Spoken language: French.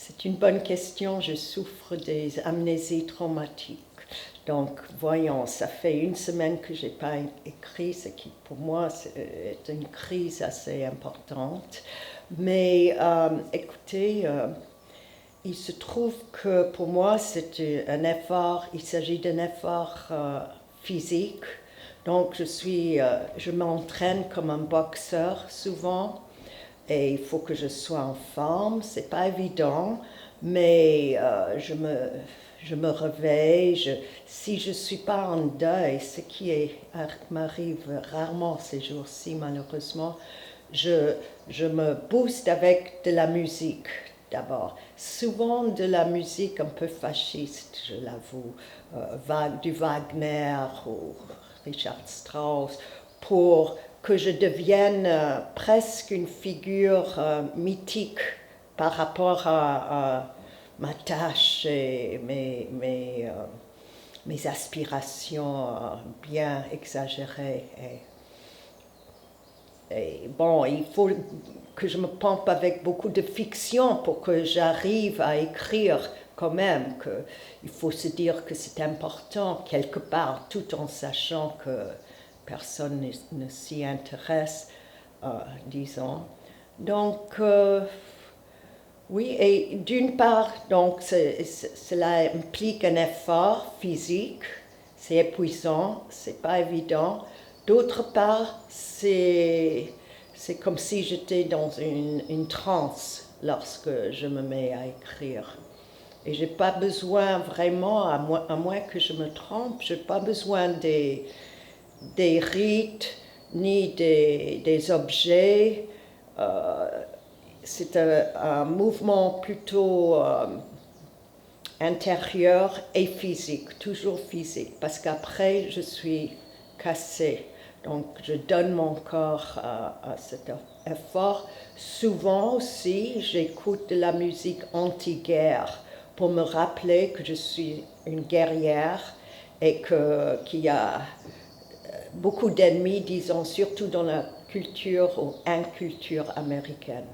C'est une bonne question. Je souffre des amnésies traumatiques. Donc, voyons, ça fait une semaine que je n'ai pas écrit, ce qui pour moi est une crise assez importante. Mais écoutez, il se trouve que pour moi c'est un effort, il s'agit d'un effort physique. Donc je m'entraîne comme un boxeur souvent et il faut que je sois en forme. C'est pas évident, mais je me réveille. Si je suis pas en deuil, ce qui m'arrive rarement ces jours-ci malheureusement, je me booste avec de la musique d'abord. Souvent de la musique un peu fasciste, je l'avoue, du Wagner ou Richard Strauss, pour que je devienne presque une figure mythique par rapport à ma tâche et mes aspirations bien exagérées. Et bon, il faut que je me pompe avec beaucoup de fiction pour que j'arrive à écrire quand même. Il faut se dire que c'est important quelque part, tout en sachant que personne ne s'y intéresse, disons. Donc, oui, et d'une part, donc, cela implique un effort physique, c'est épuisant, c'est pas évident. D'autre part, c'est comme si j'étais dans une transe lorsque je me mets à écrire. Et j'ai pas besoin vraiment, à moins que je me trompe, j'ai pas besoin des rites ni des objets. C'est un mouvement plutôt intérieur et physique, toujours physique, parce qu'après je suis cassée. Donc je donne mon corps à cet effort. Souvent aussi, j'écoute de la musique anti-guerre pour me rappeler que je suis une guerrière et qu'il y a beaucoup d'ennemis, disons, surtout dans la culture ou inculture américaine.